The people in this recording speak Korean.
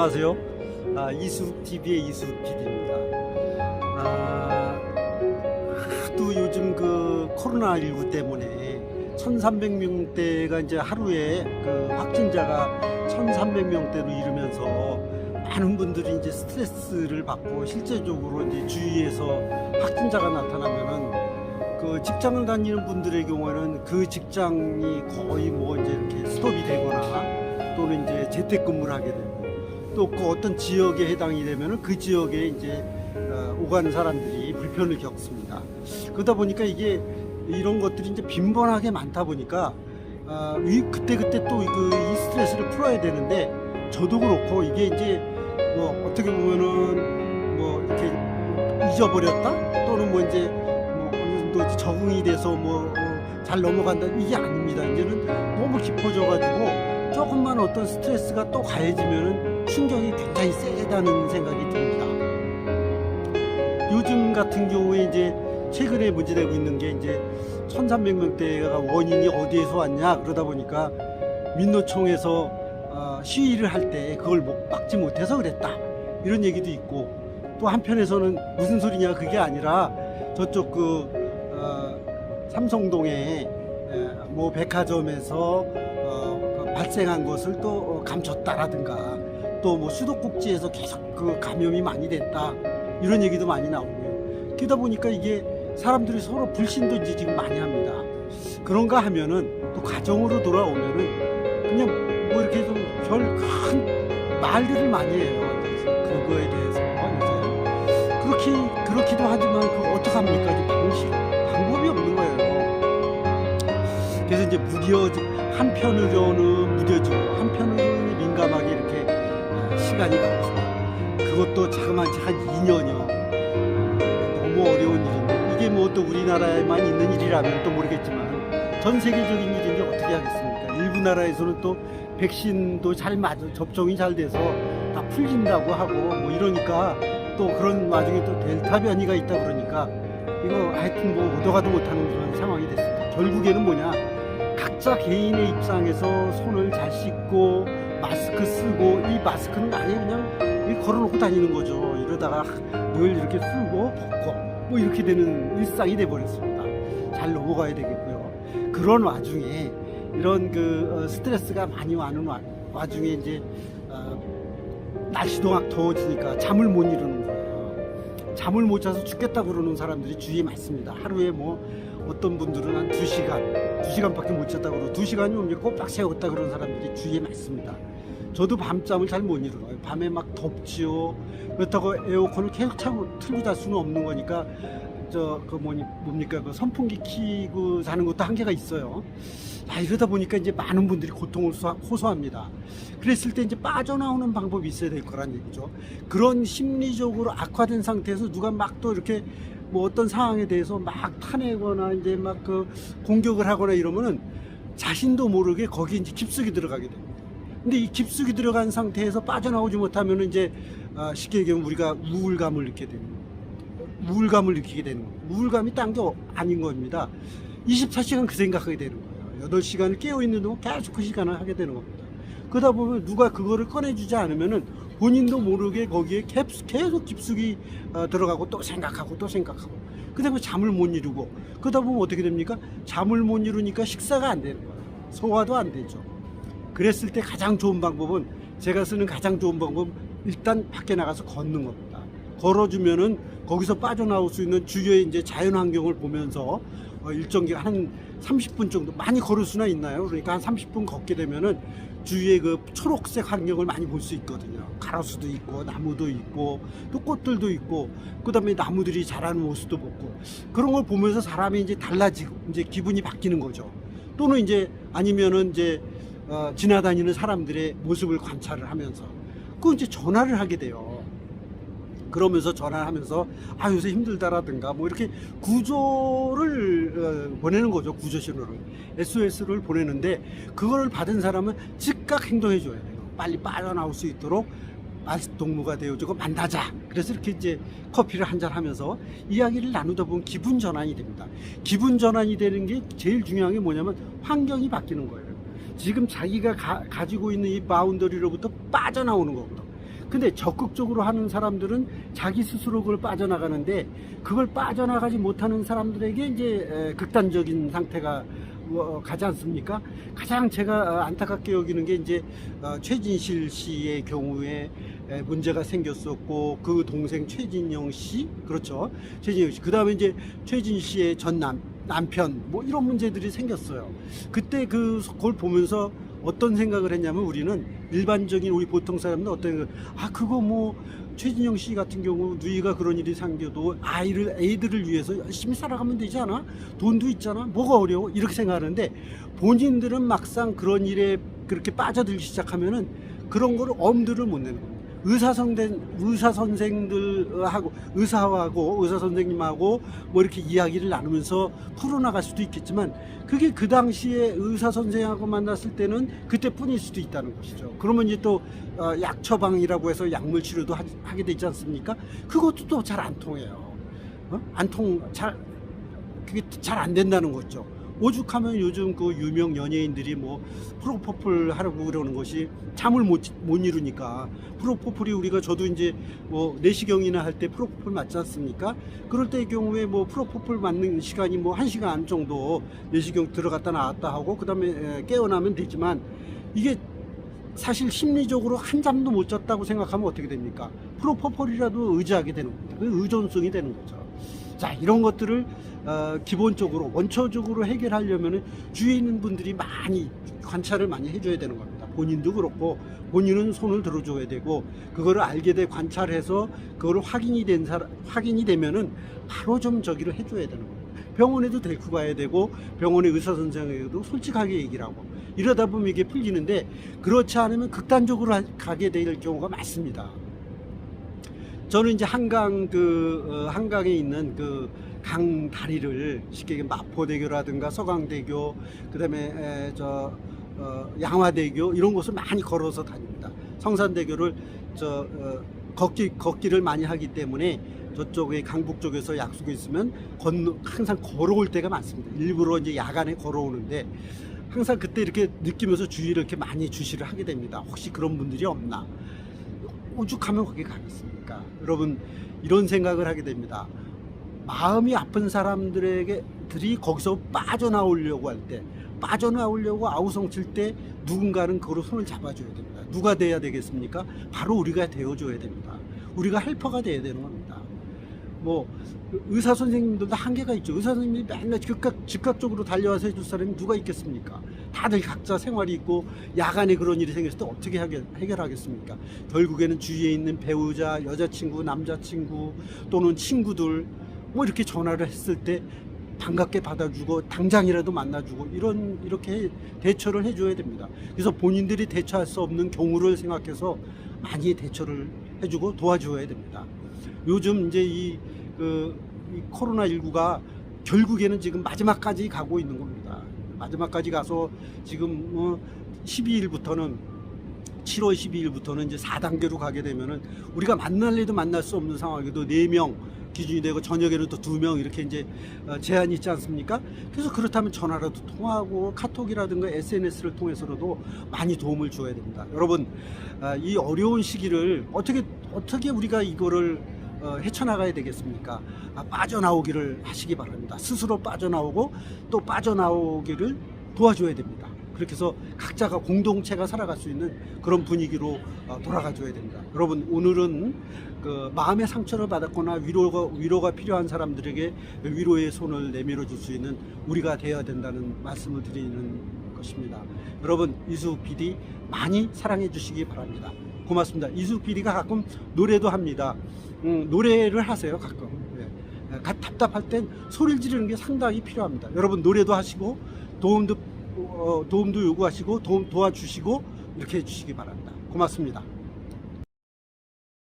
안녕하세요. 이수TV의 이수 PD입니다. 하도 요즘 그 코로나19 때문에 1,300명대가 이제 하루에 그 확진자가 1,300명대로 이르면서 많은 분들이 이제 스트레스를 받고 실제적으로 이제 주위에서 확진자가 나타나면은 그 직장을 다니는 분들의 경우에는 그 직장이 거의 뭐 이제 이렇게 스톱이 되거나 또는 이제 재택근무를 하게 되고 또 그 어떤 지역에 해당이 되면은 그 지역에 이제 오가는 사람들이 불편을 겪습니다. 그러다 보니까 이게 이런 것들이 이제 빈번하게 많다 보니까 그때그때 또 이 스트레스를 풀어야 되는데 저도 그렇고 이게 이제 뭐 어떻게 보면은 뭐 이렇게 잊어버렸다 또는 뭐 이제 뭐 어느 정도 적응이 돼서 뭐 잘 넘어간다 이게 아닙니다. 이제는 너무 깊어져가지고 조금만 어떤 스트레스가 또 가해지면은 충격이 굉장히 세다는 생각이 듭니다. 요즘 같은 경우에 이제 최근에 문제되고 있는 게 이제 1,300명대가 원인이 어디에서 왔냐 그러다 보니까 민노총에서 시위를 할 때 그걸 막지 못해서 그랬다 이런 얘기도 있고 또 한편에서는 무슨 소리냐 그게 아니라 저쪽 삼성동에 뭐 백화점에서 발생한 것을 또 감췄다라든가 또 뭐 수도꼭지에서 계속 그 감염이 많이 됐다 이런 얘기도 많이 나오고요. 그러다 보니까 이게 사람들이 서로 불신도 이제 지금 많이 합니다. 그런가 하면은 또 가정으로 돌아오면은 그냥 뭐 이렇게 좀 별 큰 말들을 많이 해요. 그거에 대해서 요새 그렇기도 하지만 그거 어떡합니까? 방법이 없는 거예요. 그래서 이제 한편으로는 무뎌지고 한편으로는 민감하게 이렇게 시간이 가고 그것도 자그마치 한 2년여 너무 어려운 일인데 이게 뭐 또 우리나라에만 있는 일이라면 또 모르겠지만 전 세계적인 일인데 어떻게 하겠습니까? 일부 나라에서는 또 백신도 잘 접종이 잘 돼서 다 풀린다고 하고 뭐 이러니까 또 그런 와중에 또 델타 변이가 있다 그러니까 이거 하여튼 뭐 오도가도 못하는 그런 상황이 됐습니다. 결국에는 뭐냐 각자 개인의 입장에서 손을 잘 씻고 마스크 쓰고 이 마스크는 아예 그냥 걸어놓고 다니는 거죠. 이러다가 늘 이렇게 쓰고 벗고 뭐 이렇게 되는 일상이 돼버렸습니다. 잘 넘어가야 되겠고요. 그런 와중에 이런 스트레스가 많이 와는 와중에 이제 날씨도 막 더워지니까 잠을 못 이루는 거예요. 잠을 못 자서 죽겠다 그러는 사람들이 주위에 많습니다. 하루에 뭐 어떤 분들은 한 2시간밖에 못 잤다 그러고 2시간이면 꼬박 세웠다 그러는 사람들이 주위에 많습니다. 저도 밤잠을 잘 못 이루어요. 밤에 막 덥지요. 그렇다고 에어컨을 계속 틀고 잘 수는 없는 거니까 뭡니까 선풍기 키고 자는 것도 한계가 있어요. 이러다 보니까 이제 많은 분들이 고통을 호소합니다. 그랬을 때 이제 빠져나오는 방법이 있어야 될 거란 얘기죠. 그런 심리적으로 악화된 상태에서 누가 막 또 이렇게 뭐 어떤 상황에 대해서 막 타내거나 이제 막 공격을 하거나 이러면은 자신도 모르게 거기에 이제 깊숙이 들어가게 됩니다. 근데 이 깊숙이 들어간 상태에서 빠져나오지 못하면 이제 쉽게 얘기하면 우리가 우울감을 느끼게 됩니다. 우울감을 느끼게 되는 거예요. 우울감이 딴 게 아닌 겁니다. 24시간 그 생각하게 되는 거예요. 8시간을 깨어있는 동안 계속 그 시간을 하게 되는 겁니다. 그러다 보면 누가 그거를 꺼내주지 않으면은 본인도 모르게 거기에 계속 깊숙이 들어가고 또 생각하고 그 다음에 잠을 못 이루고 그러다 보면 어떻게 됩니까? 잠을 못 이루니까 식사가 안 되는 거예요. 소화도 안 되죠. 그랬을 때 가장 좋은 방법은 제가 쓰는 가장 좋은 방법은 일단 밖에 나가서 걷는 겁니다. 걸어주면은 거기서 빠져나올 수 있는 주위의 이제 자연 환경을 보면서 일정 기간 한 30분 정도 많이 걸을 수나 있나요? 그러니까 한 30분 걷게 되면은 주위의 그 초록색 환경을 많이 볼 수 있거든요. 가로수도 있고 나무도 있고 또 꽃들도 있고 그다음에 나무들이 자라는 모습도 보고 그런 걸 보면서 사람이 이제 달라지고 이제 기분이 바뀌는 거죠. 또는 이제 아니면은 이제 지나다니는 사람들의 모습을 관찰을 하면서 이제 전화를 하게 돼요. 그러면서 전화를 하면서 요새 힘들다라든가 뭐 이렇게 구조를 보내는 거죠. 구조 신호를 SOS를 보내는데 그거를 받은 사람은 즉각 행동해 줘야 돼요. 빨리 빠져나올 수 있도록 동무가 되어주고 만나자. 그래서 이렇게 이제 커피를 한잔 하면서 이야기를 나누다 보면 기분 전환이 됩니다. 기분 전환이 되는 게 제일 중요한 게 뭐냐면 환경이 바뀌는 거예요. 지금 자기가 가지고 있는 이 바운더리로부터 빠져나오는 거거든요. 근데 적극적으로 하는 사람들은 자기 스스로 그걸 빠져나가는데, 그걸 빠져나가지 못하는 사람들에게 이제 극단적인 상태가 가지 않습니까? 가장 제가 안타깝게 여기는 게 이제 최진실 씨의 경우에 문제가 생겼었고, 그 동생 최진영 씨, 그렇죠, 최진영 씨, 그 다음에 이제 최진 씨의 전 남편, 뭐 이런 문제들이 생겼어요. 그때 그걸 보면서 어떤 생각을 했냐면, 우리는 일반적인 우리 보통 사람은 어떤 그거 뭐 최진영 씨 같은 경우 누이가 그런 일이 생겨도 애들을 위해서 열심히 살아가면 되지 않아? 돈도 있잖아, 뭐가 어려워? 이렇게 생각하는데, 본인들은 막상 그런 일에 그렇게 빠져들기 시작하면은 그런 거를 엄두를 못 내는 겁니다. 의사 선생들하고 의사 선생님하고 뭐 이렇게 이야기를 나누면서 풀어나갈 수도 있겠지만, 그게 그 당시에 의사 선생하고 만났을 때는 그때뿐일 수도 있다는 것이죠. 그러면 이제 또 약 처방이라고 해서 약물 치료도 하게 되지 않습니까? 그것도 또 잘 안 통해요. 그게 잘 안 된다는 거죠. 오죽하면 요즘 그 유명 연예인들이 뭐 프로포폴 하라고 그러는 것이 잠을 못 이루니까, 프로포폴이 저도 이제 뭐 내시경이나 할 때 프로포폴 맞지 않습니까? 그럴 때의 경우에 뭐 프로포폴 맞는 시간이 뭐 1시간 정도 내시경 들어갔다 나왔다 하고 그 다음에 깨어나면 되지만, 이게 사실 심리적으로 한 잠도 못 잤다고 생각하면 어떻게 됩니까? 프로포폴이라도 의지하게 되는 겁니다. 그 의존성이 되는 거죠. 자, 이런 것들을 기본적으로 원초적으로 해결하려면 주위에 있는 분들이 많이 관찰을 많이 해줘야 되는 겁니다. 본인도 그렇고, 본인은 손을 들어줘야 되고, 그거를 알게 돼 관찰해서 그거를 확인이 되면은 바로 좀 저기를 해줘야 되는 겁니다. 병원에도 데리고 가야 되고, 병원의 의사 선생에게도 솔직하게 얘기를 하고, 이러다 보면 이게 풀리는데, 그렇지 않으면 극단적으로 가게 될 경우가 많습니다. 저는 이제 한강에 있는 그 강 다리를 쉽게 마포대교라든가 서강대교, 그다음에 양화대교, 이런 곳을 많이 걸어서 다닙니다. 성산대교를 걷기를 많이 하기 때문에 저쪽에 강북 쪽에서 약속이 있으면 항상 걸어올 때가 많습니다. 일부러 이제 야간에 걸어오는데, 항상 그때 이렇게 느끼면서 주의를 이렇게 많이 주시를 하게 됩니다. 혹시 그런 분들이 없나? 오죽하면 거기 가겠습니까? 여러분, 이런 생각을 하게 됩니다. 마음이 아픈 사람들이 거기서 빠져나오려고 할 때, 빠져나오려고 아우성 칠 때 누군가는 그거로 손을 잡아줘야 됩니다. 누가 돼야 되겠습니까? 바로 우리가 되어줘야 됩니다. 우리가 헬퍼가 돼야 되는 겁니다. 뭐 의사 선생님들도 한계가 있죠. 의사 선생님이 맨날 즉각적으로 달려와서 해줄 사람이 누가 있겠습니까? 다들 각자 생활이 있고, 야간에 그런 일이 생겼을 때 어떻게 해결하겠습니까? 결국에는 주위에 있는 배우자, 여자친구, 남자친구 또는 친구들 뭐 이렇게 전화를 했을 때 반갑게 받아주고 당장이라도 만나주고, 이렇게 대처를 해줘야 됩니다. 그래서 본인들이 대처할 수 없는 경우를 생각해서 많이 대처를 해주고 도와줘야 됩니다. 요즘 이제 이 코로나19가 결국에는 지금 마지막까지 가고 있는 겁니다. 마지막까지 가서 지금 7월 12일부터는 이제 4단계로 가게 되면은, 우리가 만날래도 만날 수 없는 상황에도 4명 기준이 되고, 저녁에는 또 2명 이렇게 이제 제한이 있지 않습니까? 그래서 그렇다면 전화라도 통화하고 카톡이라든가 SNS를 통해서라도 많이 도움을 줘야 됩니다. 여러분, 이 어려운 시기를 어떻게 우리가 이거를 헤쳐나가야 되겠습니까? 빠져나오기를 하시기 바랍니다. 스스로 빠져나오고 또 빠져나오기를 도와줘야 됩니다. 그렇게 해서 각자가 공동체가 살아갈 수 있는 그런 분위기로 돌아가줘야 됩니다. 여러분, 오늘은 그 마음의 상처를 받았거나 위로가 필요한 사람들에게 위로의 손을 내밀어 줄 수 있는 우리가 되어야 된다는 말씀을 드리는 것입니다. 여러분, 이수욱 PD 많이 사랑해 주시기 바랍니다. 고맙습니다. 이수욱 PD가 가끔 노래도 합니다. 노래를 하세요, 가끔. 답답할 땐 소리를 지르는 게 상당히 필요합니다. 여러분, 노래도 하시고 도움도 요구하시고 도와주시고 이렇게 해주시기 바랍니다. 고맙습니다.